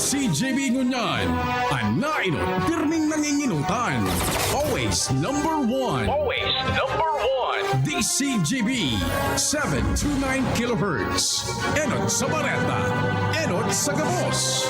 DZGB ngunyan, anainot, pirming nanginginutan. Always number one. Always number one. DZGB 729 kHz. Enot sa Bareta, enot sa Gamos.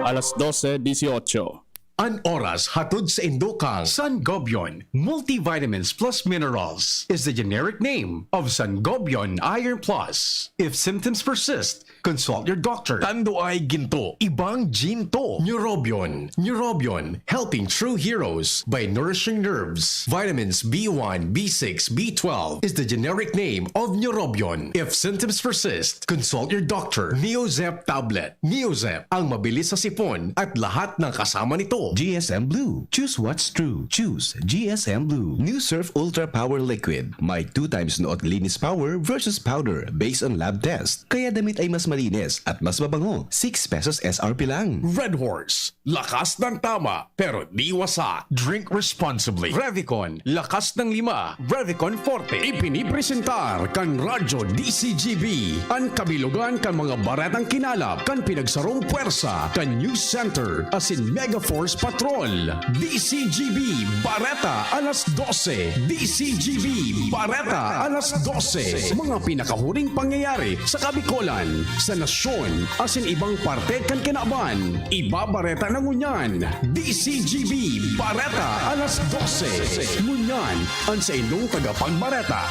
Alas 12:18. An oras hatod sa Indokang Sangobion Multivitamins Plus Minerals is the generic name of Sangobion Iron Plus. If symptoms persist, consult your doctor. Tando ay ginto, ibang ginto. Neurobion, helping true heroes by nourishing nerves. Vitamins B1, B6, B12 is the generic name of Neurobion. If symptoms persist, consult your doctor. Neozep tablet. Neozep ang mabilis sa sipon at lahat ng kasama nito. GSM Blue. Choose what's true. Choose GSM Blue. New Surf Ultra Power Liquid. May 2 times noot linis power versus powder based on lab test. Kaya damit ay mas malinis at mas mabango. 6 pesos SRP lang. Red Horse, lakas ng tama pero di wasa. Drink responsibly. Revicon, lakas ng 5. Revicon Forte. Ipinipresentar kan Radyo DZGB. Ang kabilugan kan mga baretang kinalap kan pinagsarong puwersa kan News Center as in Mega Force Patrol. DZGB Bareta alas 12. DZGB Bareta alas 12. Mga pinakahuling pangyayari sa Kabikolan, sa nasyon, as in ibang parte kan kinaban. Iba Bareta ng Ngunyan. DZGB Bareta alas 12. Ngunyan, ang sa inyong tagapagbareta.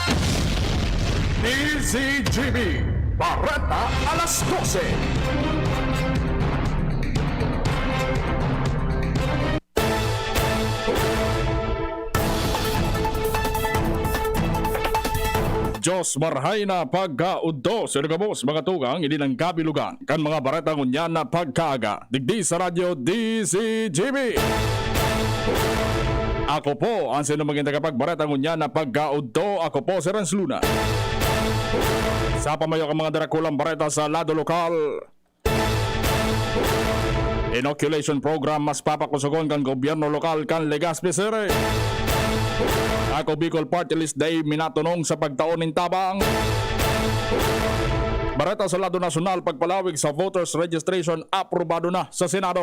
DZGB Bareta alas 12. Diyos marhay na pagkaudto sa Gamos mga tugang hindi ng kabilugan kan mga bareta ngunyan na pagkaaga digdi sa radyo DZGB. Ako po ang sinumaging tagapagbareta ngunyan na pagkaudto. Ako po si Renz Luna. Sa pamayo ang mga darakulang bareta sa lado lokal. Inoculation program mas papakusugon kan gobyerno lokal kan Legazpi City. Ako Bicol Party List Day minatunong sa pagtaon ng tabang. Bareta sa lado nasyonal pagpalawig sa voters registration aprobado na sa Senado.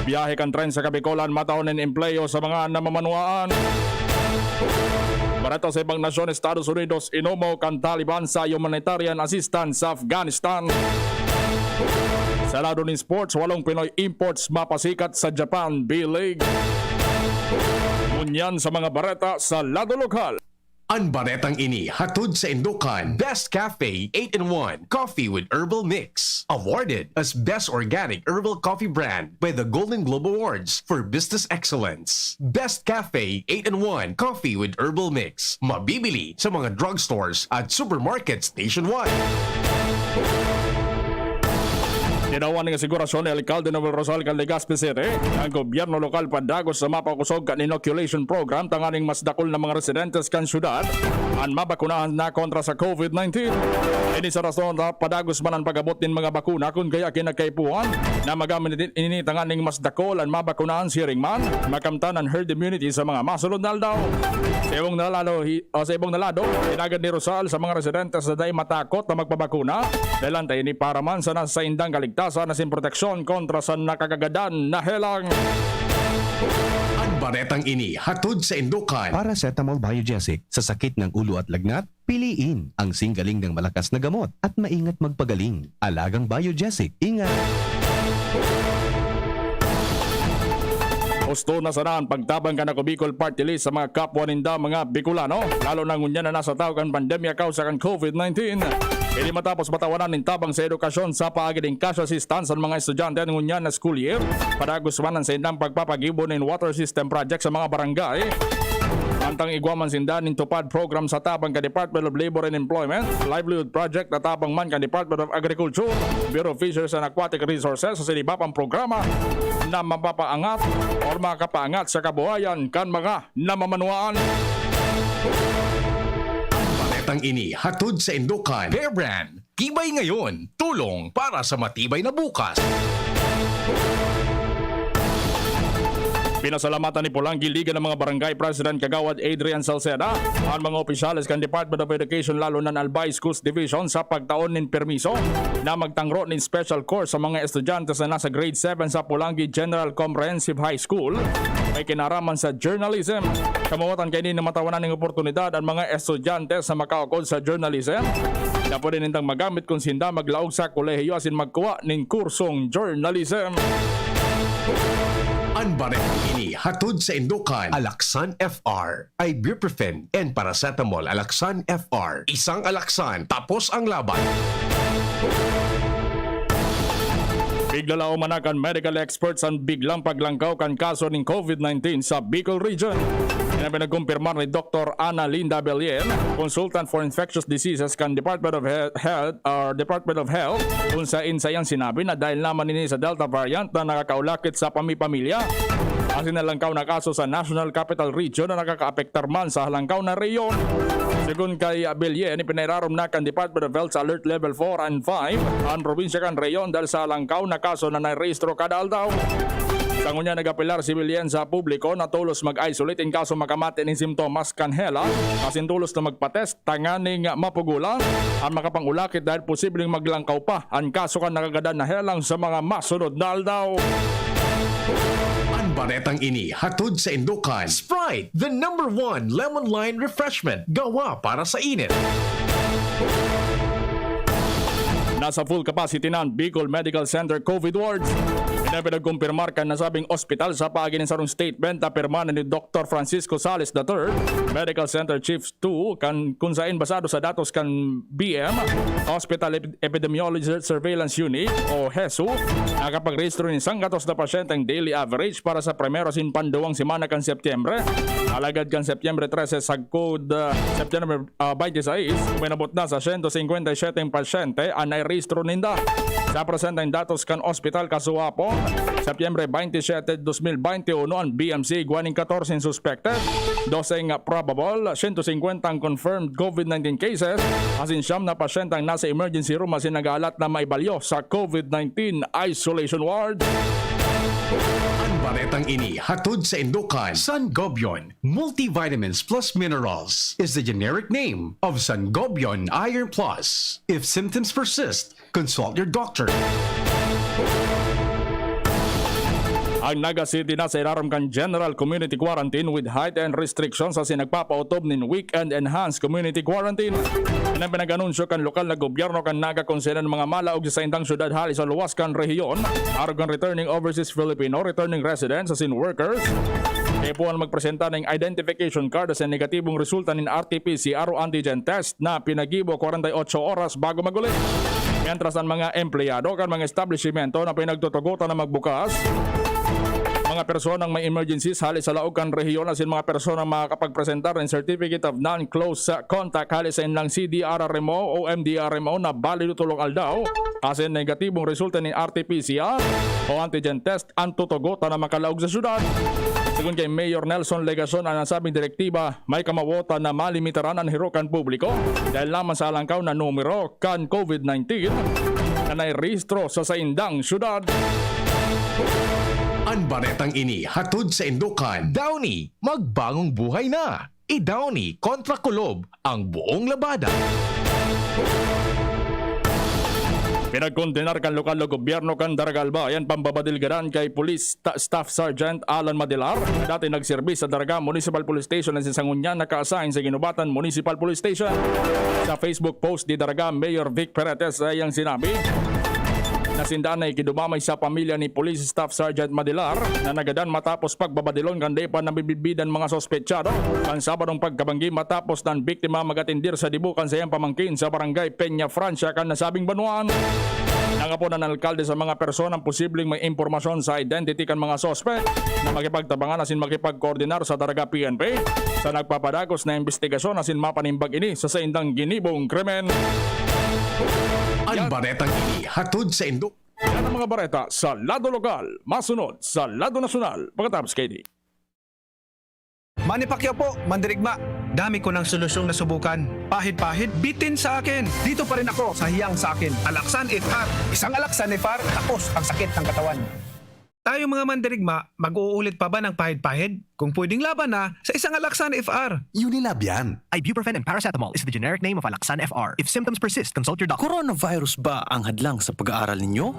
Biyahe kan tren sa Kabikolan mataon ng empleyo sa mga namamanuaan. Bareta sa ibang nasyon Estados Unidos inumo kan Taliban sa humanitarian assistance sa Afghanistan. Sa lado ng sports, 8 Pinoy imports mapasikat sa Japan B-League. Ngunyan sa mga bareta sa lado lokal. Ang baretang ini hatod sa Indokan Best Cafe 8-in-1 Coffee with Herbal Mix. Awarded as Best Organic Herbal Coffee Brand by the Golden Globe Awards for Business Excellence. Best Cafe 8-in-1 Coffee with Herbal Mix. Mabibili sa mga drugstores at supermarkets nationwide. Tinawan ng asigurasyon ni Alcalde Noel Rosal kan Legazpi City ang gobyerno lokal padagos sa mapakusog kan inoculation program tanganing mas dakol na mga residentes kan syudad ang mabakunahan na kontra sa COVID-19. Ini sa rason na padagos man ang pagabot din mga bakuna kung kaya kinakaipuan na magamit ini tanganing mas dakol ang mabakunahan siring man makamtan ang herd immunity sa mga masulod na aldaw. Sa ibong nalado, inagad ni Rosal sa mga residentes na dahil matakot na magpabakuna dahil antay ni para man sa nasa indang kaligtasan na sin proteksyon kontra sa nakakagadan na helang. Ang baretang ini hatod sa Indokan. Paracetamol Biogesic. Sa sakit ng ulo at lagnat, piliin ang singgaling ng malakas na gamot at maingat magpagaling. Alagang Biogesic. Ingat! Gusto na sana ang pagtabang ka na Bicol Party List sa mga kapwa ninda mga Bicolano, lalo na ngunyan na nasa tao kan pandemya kausa kan COVID-19. Hindi matapos matawanan ng tabang sa edukasyon sa paagiding cash assistance ang mga estudyante ngunyan na school year, padagos man sa indang pagpapagibo ng water system project sa mga barangay. Antang igwaman sindan ng tupad program sa tabang ka Department of Labor and Employment, livelihood project na tabang man ka Department of Agriculture, Bureau of Fisheries and Aquatic Resources sa siniba pang programa na mapapaangat o makapaangat sa kabuhayan kan mga namamanuaan. Baretang ini hatod sa Indokan Bear Brand. Tibay ngayon, tulong para sa matibay na bukas. Pinasalamatan ni Pulangi Liga ng mga Barangay President Kagawad Adrian Salceda ang mga opisyalis kan Department of Education lalo na Albay Schools Division sa pagtaon nin permiso na magtangro nin special course sa mga estudyante na nasa grade 7 sa Pulangi General Comprehensive High School may kinaraman sa journalism. Kamawatan kay ni na matawanan ng oportunidad ang mga estudyante sa makaukod sa journalism na pwede nindang magamit kung sinda maglaog sa kolehiyo asin magkuha ning kursong journalism. Ang baretang ini hatod sa Indukan, Alaksan FR, Ibuprofen, and Paracetamol Alaksan FR. Isang alaksan, tapos ang laban. Biglalao manakan medical experts ang biglang paglangkaw kan kaso ng COVID-19 sa Bicol Region. Yan ang pinagkumpirmar ni Dr. Ana Linda Belien, consultant for infectious diseases kan Department of Health kung sa insayang sinabi na dahil naman nini sa Delta variant na nakakaulakit sa pamipamilya. Asin na langkaw na kaso sa National Capital Region na nakakaapektar man sa halangkaw na reyon. Sigun kay Belien, ipinairarom na kan Department of Health sa Alert Level 4 and 5 ang probinsya kan reyon dahil sa halangkaw na kaso na nairehistro kada aldaw. Sangunya nagapilar si Belien sa publiko na tulos mag-isolate in kaso makamati ng simptomas kanhela asin tulos na magpatest tanganing mapugulang ang makapangulakit dahil posibleng maglangkaw pa ang kaso kan nakagadan na helang sa mga masunod na aldaw. Ang baretang ini hatod sa Indukan, Sprite, the #1 lemon lime refreshment, gawa para sa init. Nasa full capacity na ang Bicol Medical Center COVID wards. Pinagkumpirmar kan nasabing ospital sa paginin sarong statement na pirmanan ni Dr. Francisco Sales III, Medical Center Chief 2, kan kung saan basado sa datos kan BM, Hospital Epidemiology Surveillance Unit o HESU, nakapag-registro ng 100 na pasyenteng daily average para sa primero sin panduwang semana kan Setyembre. Alagad kan Setyembre 13 sa code Setyembre 26, minabot na sa 157 pasyente ang nairehistro ninda. Sa presenteng datos kan ospital kasuwapo, Setyembre 27, 2021 ang BMC guwaning 14 suspected, 12 probable, 150 ang confirmed COVID-19 cases, asin siyam na pasyentang nasa emergency room asin nag-aalat na maibalyo sa COVID-19 isolation ward. Ang baretang ini hatod sa Indukan, Sangobion Multivitamins Plus Minerals is the generic name of Sangobion Iron Plus. If symptoms persist, consult your doctor. Ang Naga City na sa iraram kan General Community Quarantine with heightened restrictions sa sinagpapautob nin Weekend Enhanced Community Quarantine. Yan ang pinag-anunsyo kan lokal na gobyerno kan Naga kung sila ng mga malaog sa indang syudad halis sa luwas kan rehiyon, araw kan returning overseas Filipino, returning residents as in workers. Ipuan magpresenta ng identification card sa negatibong resulta ng RT-PCR o antigen test na pinagibo 48 oras bago magulit. Mientras ang mga empleyado kan mga establishmento na pinagtutugutan na magbukas, mga personang may emergencies halis sa laog kan rehiyon asin mga personang makakapagpresentar ng Certificate of Non-Close Contact halis sa inlang CDRRMO o MDRMO na balido tulong aldaw asin negatibong resulta ng RT-PCR o antigen test ang tutugutan na makalaog sa syudad. Sigun kay Mayor Nelson Legason ang nasabing direktiba may kamawota na malimitaran ang hirukan publiko dahil lamang sa alangkaw na numero kan COVID-19 na nairehistro sa saindang syudad. Ang baretang ini hatod sa Indukan, Downy, magbagong buhay na. I-Downy kontra kulob ang buong labada. Pinagkontenar kan lokal na gobyerno kan Daragalbayan pambabadilgaran kay Police Staff Sergeant Alan Madilar, dati nagserbis sa Daraga Municipal Police Station na si Sangunyan naka-assign sa Ginubatan Municipal Police Station. Sa Facebook post di Daraga Mayor Vic Peretes ay ang sinabi na sindan ay kidumamay sa pamilya ni Police Staff Sergeant Madilar na nagadan matapos pagbabadilon kan pa nabibibidan mga sospetsado kan Sabadong pagkabanggi matapos ng biktima magatindir sa dibukan sa iyang pamangkin sa barangay Peña Francia kan nasabing banuan. Nangapo na ng alkalde sa mga personang posibleng may impormasyon sa identity kan mga sospek na makipagtabangan asin makipagkoordinar sa Daraga PNP sa nagpapadagos na investigasyon asin mapanimbag ini sa saindang ginibong krimen. Ang baretang ini hatod sa Induk. Yan ang mga bareta sa lado lokal, masunod sa lado nasyonal. Pagkatapos KD. Manny Pacquiao po, mandirigma. Dami ko ng solusyong nasubukan. Pahid-pahid, bitin sa akin. Dito pa rin ako sa hiyang sa akin. Alaksan FR. Isang Alaksan FR, tapos ang sakit ng katawan. Tayo mga mandirigma, mag-uulit pa ba ng pahid-pahid? Kung pwedeng laban na sa isang Alaxan FR. Unilab yan. Ibuprofen and paracetamol is the generic name of Alaxan FR. If symptoms persist, consult your doctor. Coronavirus ba ang hadlang sa pag-aaral ninyo?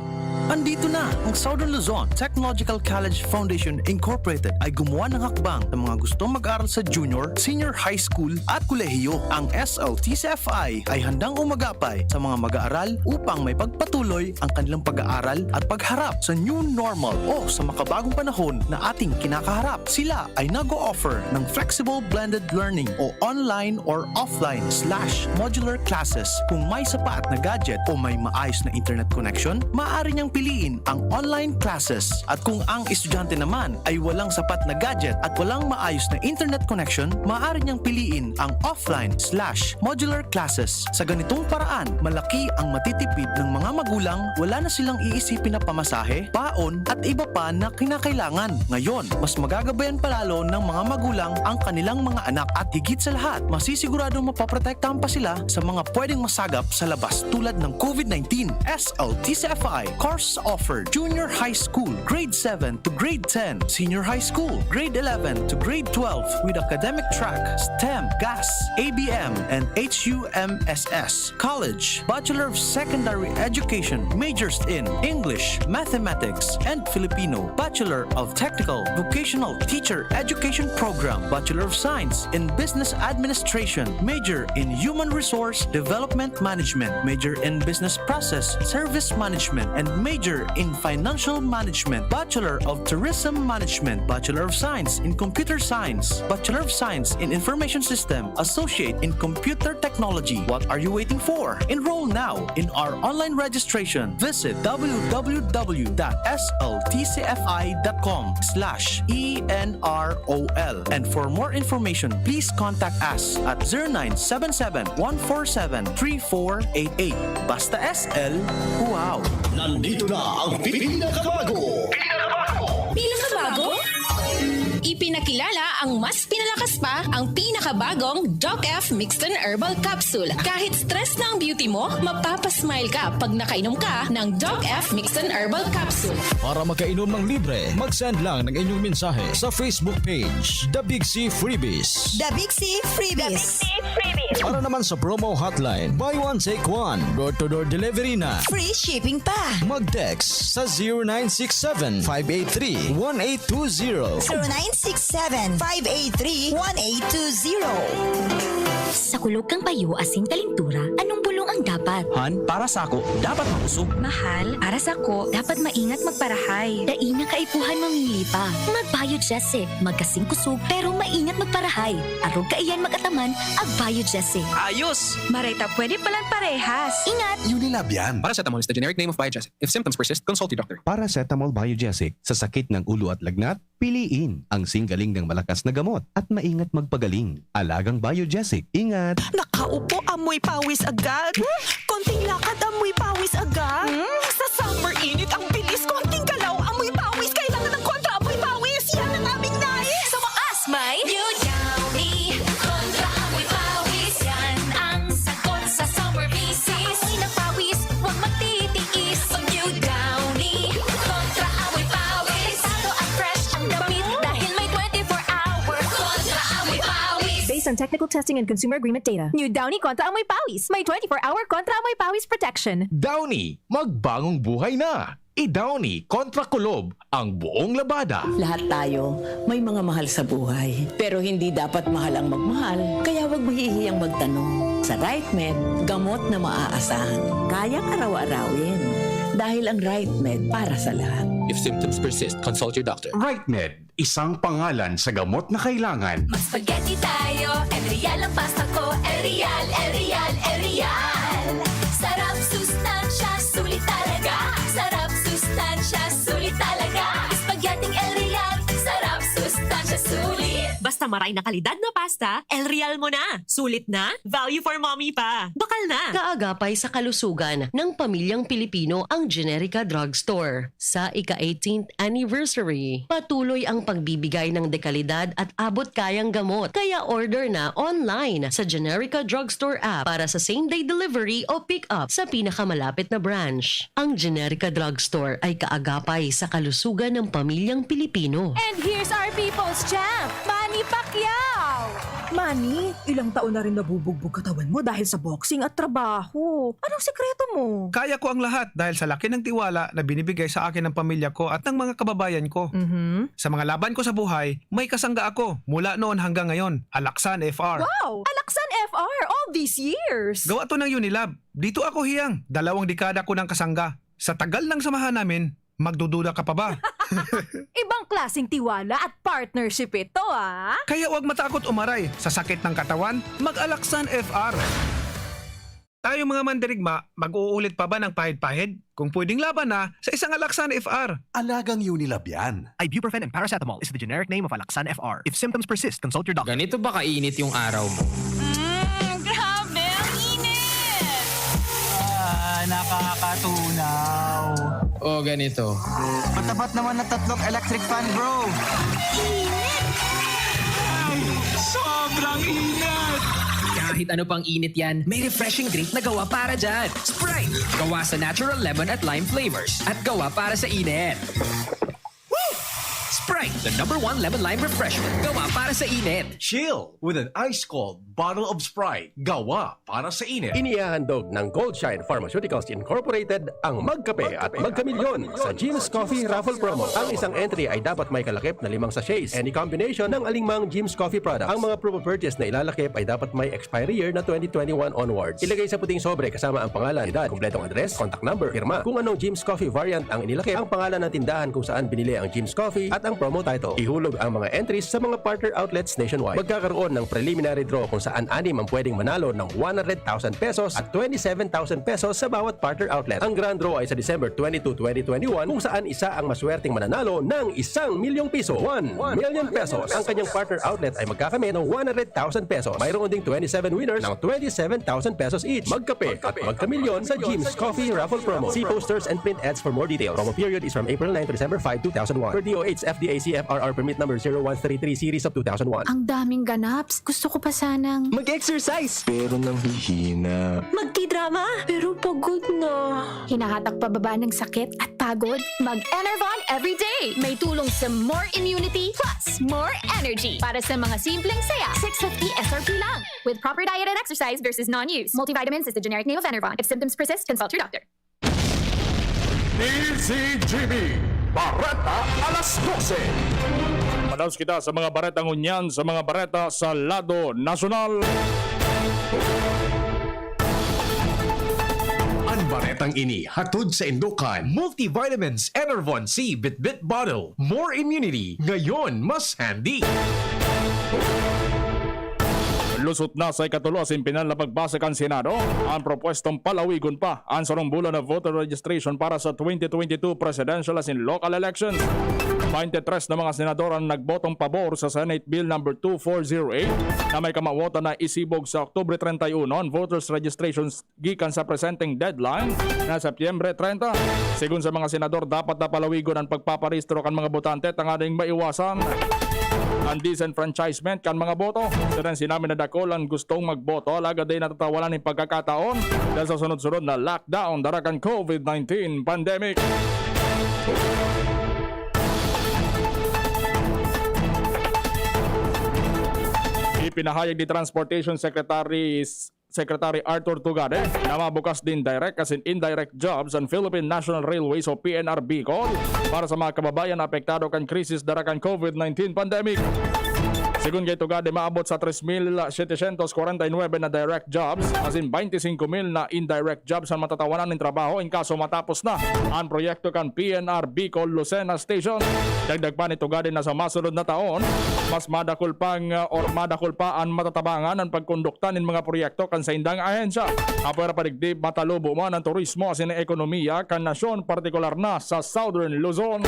Andito na ang Southern Luzon Technological College Foundation Incorporated ay gumawa ng hakbang sa mga gustong mag-aral sa junior, senior high school at kolehiyo. Ang SLTCFI ay handang umagapay sa mga mag-aaral upang may pagpatuloy ang kanilang pag-aaral at pagharap sa new normal o sa makabagong panahon na ating kinakaharap. Sila ay nag-o-offer ng flexible blended learning o online or offline/modular classes. Kung may sapat na gadget o may maayos na internet connection, maaari niyang piliin ang online classes. At kung ang estudyante naman ay walang sapat na gadget at walang maayos na internet connection, maaari niyang piliin ang offline/modular classes. Sa ganitong paraan, malaki ang matitipid ng mga magulang, wala na silang iisipin na pamasahe, baon at iba pa na kinakailangan. Ngayon, mas magagabayan palalo ng mga magulang ang kanilang mga anak at higit sa lahat, masisiguradong mapaprotektahan pa sila sa mga pwedeng masagap sa labas tulad ng COVID-19. SLTCFI course offered Junior High School, Grade 7 to Grade 10, Senior High School, Grade 11 to Grade 12 with academic track, STEM, GAS, ABM, and HUMSS. College, Bachelor of Secondary Education, majors in English, Mathematics, and Filipino. Bachelor of Technical Vocational Teacher Education Program, Bachelor of Science in Business Administration, major in Human Resource Development Management, major in Business Process Service Management, and major in Financial Management, Bachelor of Tourism Management, Bachelor of Science in Computer Science, Bachelor of Science in Information System, Associate in Computer Technology. What are you waiting for? Enroll now in our online registration. Visit www.sltcfi.com/ENROL. And for more information, please contact us at 0977-147-3488. Basta SL, wow! Nandito na ang pinakabago! Pinakabago? Ipinakilala ang mas pinalakas pa ang pinakabagong Doc F Mixed and Herbal Capsule. Kahit stress na ang beauty mo, mapapasmile ka pag nakainom ka ng Doc F Mixed and Herbal Capsule. Para makainom ng libre, mag-send lang ng inyong mensahe sa Facebook page, The Big C Freebies. The Big C Freebies. Para naman sa promo hotline, buy one take one, door-to-door delivery na. Free shipping pa. Mag-text sa 0967-583-1820. 0967-583-1820. Sa kulog kang payo asin kalintura, anong bulong ang dapat? Han, para sa ako, dapat makusog. Mahal, para sa ko, dapat maingat magparahay. Daina kaipuhan mamili pa. Magbayod Jesse, magkasing kusog, pero maingat magparahay. Arog kaiyan magataman, agbayod Jesse. Ayos! Mareta, pwede palang parehas. Ingat! Unilab yan. Paracetamol is the generic name of Biogesic. If symptoms persist, consult your doctor. Paracetamol Biogesic. Sa sakit ng ulo at lagnat, piliin ang singgaling ng malakas na gamot at maingat magpagaling. Alagang Biogesic. Ingat! Nakaupo, amoy pawis agad. Konting lakad, amoy pawis agad. Sa summer init, ang bilis. Konting galaw, amoy pawis. Kailangan ng kontra amoy pawis. Yan ang aming nais. Sa wakas, may New Downy kontra amoy pawis. Yan ang sagot sa summer bisis. Amoy ng pawis, huwag magtitiis. Pag New Downy kontra amoy pawis. Pasado at fresh ang damit dahil may 24-hour kontra amoy pawis. Based on technical testing and consumer agreement data, New Downy Kontra Amoy Pawis. May 24-hour Kontra Amoy Pawis protection. Downy, magbagong buhay na. I-Downy kontra kulob ang buong labada. Lahat tayo may mga mahal sa buhay. Pero hindi dapat mahal ang magmahal. Kaya huwag mahihiyang magtanong. Sa RightMed, gamot na maaasahan. Kayang araw-arawin. Dahil ang RightMed para sa lahat. If symptoms persist, consult your doctor. RightMed, isang pangalan sa gamot na kailangan. Mag spaghetti tayo, Erial ang pasta ko, Erial, Erial, Erial. Sarap, sustansya, sulit talaga. Sarap, sustansya, sulit talaga. Spaghetti Erial, sarap, sustansya, sulit. Basta maray na kalidad na pasta, El Real mo na. Sulit na, value for mommy pa. Bakal na. Kaagapay sa kalusugan ng pamilyang Pilipino ang Generica Drugstore. Sa ika-18th anniversary, patuloy ang pagbibigay ng dekalidad at abot-kayang gamot. Kaya order na online sa Generica Drugstore app para sa same-day delivery o pick-up sa pinakamalapit na branch. Ang Generica Drugstore ay kaagapay sa kalusugan ng pamilyang Pilipino. And here's our people's champ, Manny Pacquiao! Manny, ilang taon na rin nabubugbog katawan mo dahil sa boxing at trabaho. Anong sekreto mo? Kaya ko ang lahat dahil sa laki ng tiwala na binibigay sa akin ng pamilya ko at ng mga kababayan ko. Sa mga laban ko sa buhay, may kasangga ako mula noon hanggang ngayon. Alaksan FR. Wow! Alaksan FR all these years! Gawa to ng Unilab. Dito ako hiyang. 2 dekada ko ng kasangga. Sa tagal ng samahan namin, magdududa ka pa ba? Ibang klaseng tiwala at partnership ito, ah! Kaya huwag matakot umaray. Sa sakit ng katawan, mag-Alaksan FR. Tayo mga mandirigma, mag-uulit pa ba ng pahid-pahid? Kung pwedeng laban na, sa isang Alaksan FR. Alagang Unilab yan. Ibuprofen and paracetamol is the generic name of Alaksan FR. If symptoms persist, consult your doctor. Ganito ba kainit yung araw mo? Grabe, ang init! Nakakatunaw. O ganito. Matapat naman na 3 electric fan, bro. Sobrang init! Kahit ano pang init yan, may refreshing drink na gawa para dyan. Sprite! Gawa sa natural lemon at lime flavors. At gawa para sa init. Sprite, the #1 lemon-lime refreshment. Gawa para sa init. Chill with an ice-cold bottle of Sprite. Gawa para sa init. Inihahandog ng Goldshine Pharmaceuticals Incorporated ang Magkape at Magkamilyon sa Jim's Coffee Raffle Promo. Ang isang entry ay dapat may kalakip na 5 sachets. Any combination ng alingmang Jim's Coffee products. Ang mga promo purchase na ilalakip ay dapat may expiry year na 2021 onwards. Ilagay sa puting sobre kasama ang pangalan, edad, kumpletong address, contact number, firma. Kung anong Jim's Coffee variant ang inilakip, ang pangalan ng tindahan kung saan binili ang Jim's Coffee at ang promo title. Ihulog ang mga entries sa mga partner outlets nationwide. Magkakaroon ng preliminary draw kung saan 6 ang pwedeng manalo ng 100,000 pesos at 27,000 pesos sa bawat partner outlet. Ang grand draw ay sa December 22, 2021 kung saan isa ang maswerteng mananalo ng 1 milyong piso. 1 million pesos. Ang kanyang partner outlet ay magkakamit ng 100,000 pesos. Mayroon ding 27 winners ng 27,000 pesos each. Magkape at magkamilyon sa Jim's Coffee Raffle Promo. See posters and print ads for more details. Promo period is from April 9 to December 5, 2001. Per DOH FDA CFRR permit number 0133 series of 2001. Ang daming ganaps. Gusto ko pa sanang mag-exercise. Pero nang hihina. magti-drama. Pero pagod na. Hinahatak pababa ng sakit at pagod. Mag-Enervon everyday. May tulong sa more immunity plus more energy. Para sa mga simpleng saya. 650 SRP lang. With proper diet and exercise versus non-use. Multivitamins is the generic name of Enervon. If symptoms persist, consult your doctor. DZGB Bareta alas 12. Madaos kita sa mga baretang unyan, sa mga bareta sa lado nasyonal. Ang baretang ini hatod sa Indukan. Multivitamins Enervon C Bit-Bit Bottle. More immunity. Ngayon mas handy. Lusot na sa ikatulosin pinal na pagbasa kan Senado ang propwestong palawigon pa ang sarong bulan na voter registration para sa 2022 presidential as in local elections. 23 na mga senador ang nagbotong pabor sa Senate Bill No. 2408 na may kamawota na isibog sa Oktubre 31 on voters registrations gikan sa presenting deadline na Setyembre 30. Sigun sa mga senador, dapat na palawigon ang pagpaparehistro kan mga botante tanganing maiwasan ang disenfranchisement kan mga boto. Sinan sinabi na dakolan gustong magboto, alagad ay natatawalan ng pagkakataon dahil sa sunod-sunod na lockdown darakan COVID-19 pandemic. Ipinahayag ni Transportation Secretary Arthur Tugade na mabukas din direct as in indirect jobs ang Philippine National Railways o PNR Bicol para sa mga kababayan na apektado kan krisis darakan COVID-19 pandemic. Sigun kay Tugade, maabot sa 3,749 na direct jobs as in 25,000 na indirect jobs ang matatawanan ng trabaho in kaso matapos na ang proyekto kan PNR Bicol Lucena Station. Dagdag pa ni Tugade na sa masunod na taon, mas madakol pa ang matatabangan ang pagkondukta ng mga proyekto kan sa indang ahensya. Apera padigdib matalubo man ang turismo as in ekonomiya kan nasyon, partikular na sa Southern Luzon.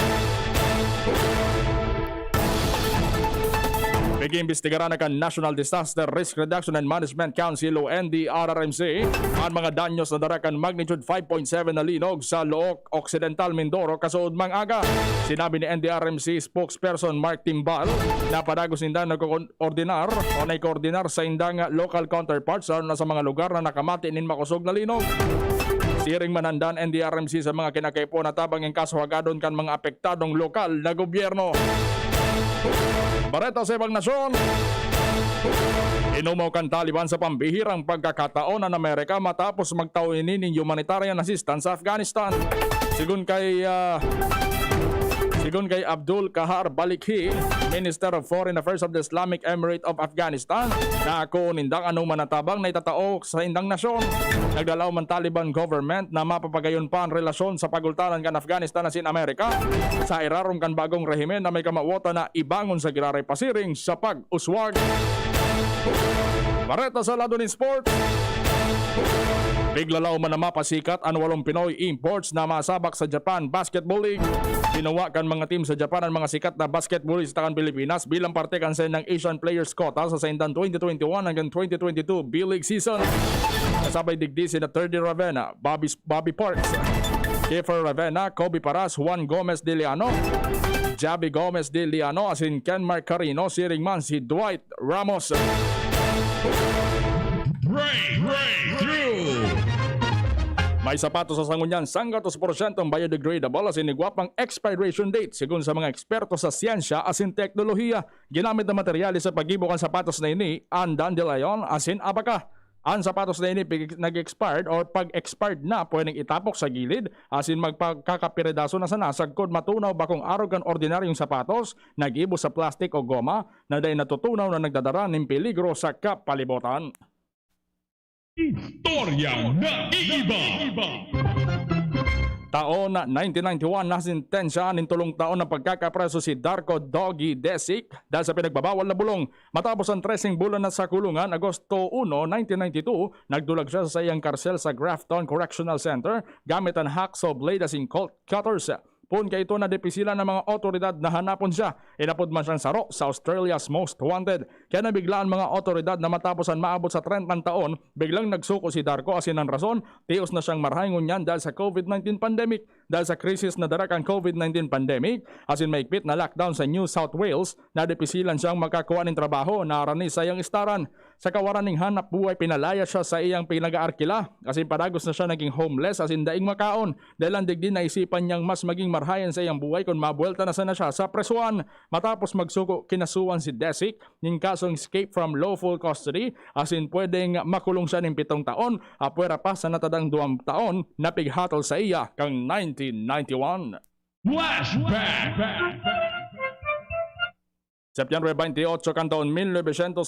Nag-iimbestigaran na kan National Disaster Risk Reduction and Management Council o NDRRMC ang mga danyos na darakan magnitude 5.7 na linog sa Look Occidental Mindoro kasood mang aga. Sinabi ni NDRRMC spokesperson Mark Timbal na padagos ninda nagko-ordinar o nai-koordinar sa indang local counterparts na sa mga lugar na nakamati nin makusog na linog. Siring manandan NDRRMC sa mga kinakaipo na tabang ang kasuhagadon kan mga apektadong lokal na gobyerno. Bareta sa ibang nasyon. Inumaw kan Taliban sa pambihirang pagkakataon ng Amerika matapos magtawinin ng humanitarian assistance sa Afghanistan. Sigun kay Abdul Kahar Balikhi, Minister of Foreign Affairs of the Islamic Emirate of Afghanistan, na ako nindang anuman natabang na itatao sa indang nasyon. Nagdalaw man Taliban government na mapapagayon pa ang relasyon sa pagultanan kan Afghanistan na sin Amerika sa irarong kan bagong rehimen na may kamawota na ibangon sa giraray pasiring sa pag-uswag. Bareta sa lado ni sports. Biglalaw man na mapasikat ang 8 Pinoy imports na masabak sa Japan Basketball League. Ginawa kan mga team sa Japan ang mga sikat na basketballista kan Pilipinas bilang parte kan sa ng Asian Players Quota sa saindan 2021 hanggang 2022 B-League season. Kasabay digdi si na 30 Ravenna, Bobby Parks, Kiefer Ravenna, Kobe Paras, Juan Gomez de Liano, Javi Gomez de Liano, asin Ken Marcarino, siring man si Dwight Ramos. May sapatos sa sangunyan, 100% biodegradable asin igwapang expiration date sigun sa mga eksperto sa siyensya asin teknolohiya. Ginamit na materyales sa pag-ibok ang sapatos na ini, ang dandelion asin abaka. Ang sapatos na ini nag-expired or pag-expired na pwedeng itapok sa gilid asin magpagkakapiredaso na sa nasagkod matunaw bakong araw kan ordinaryong sapatos nag-ibo sa plastic o goma na dahil natutunaw na nagdadara ng peligro sa kapalibutan. Istorya na iiba. Taon na 1991 nasintensya ng 3 taon na pagkakapreso si Darko Doggy Desik dahil sa pinagbabawal na bulong. Matapos ang 13 bulan na sa kulungan, Agosto 1, 1992, nagdulag siya sa iyang karsel sa Grafton Correctional Center gamit ang hacksaw blade as in Colt cutters. Pun kay ito na depisila ng mga otoridad na hanapon siya. Inapod man siyang saro sa Australia's Most Wanted. Kaya nabiglaan mga otoridad na matapos ang maabot sa 30 taon, biglang nagsuko si Darko asin ang rason, tios na siyang marhayngon niyan dahil sa COVID-19 pandemic. Dahil sa krisis na darak ang COVID-19 pandemic, asin maikpit na lockdown sa New South Wales, na depisilan siyang makakuha ng trabaho na arani sa iyang istaran. Sa kawaran ng hanap buhay, pinalaya siya sa iyang pinag-aarkila. Asin padagos na siya naging homeless asin daing makaon. Dahil ang digdi naisipan niyang mas maging marhayan sa iyang buhay kung mabuelta na sana siya sa presuan. Matapos magsuko, kinasuan si Desik ng kasong escape from lawful custody asin pwedeng makulong siya ng 7 taon apwera pa sa natadang 2 taon na pighatol sa iya kang 1991. Flashback. Septyembre 28 kan taon 1989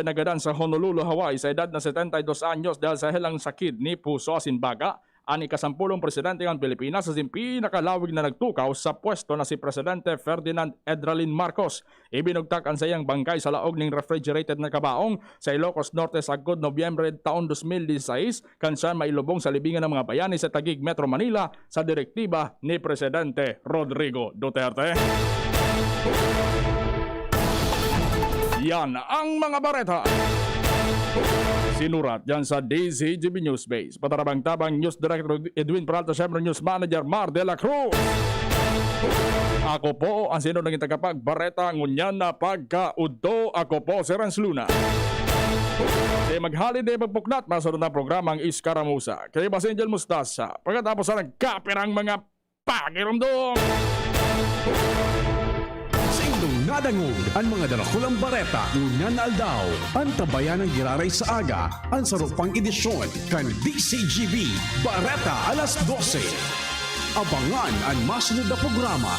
nagadan sa Honolulu, Hawaii sa edad na 72 anyos dahil sa helang sakit ni puso asin baga. Ang ikasampulong presidente ng Pilipinas sa pinakalawig na nagtukaw sa pwesto na si Presidente Ferdinand Edralin Marcos. Ibinugtak ang sayang bangkay sa laog ng refrigerated na kabaong sa Ilocos Norte sa Agod Nobyembre taon 2016 kan siya mailubong sa libingan ng mga bayani sa Taguig, Metro Manila sa direktiba ni Presidente Rodrigo Duterte. Yan ang mga bareta. Sinurat yan sa DZGB News Base. Patarabang-tabang News Director Edwin Peralta, Siyempre News Manager Mar de la Cruz. Ako po ang sino naging tagapagbareta ngunyan na pagkaudto. Ako po si Renz Luna. Kaya mag-holiday magpuknat masunod na programang Iskaramusa. Kaya Bas Angel Mustasa. Pagkatapos na nagkapirang mga pakiramdom. Nadangog ang mga darakulang bareta ngunya na aldaw. Ang tabayan ng giraray sa aga, ang sarupang edisyon kan DZGB Bareta alas 12. Abangan ang masunod na programa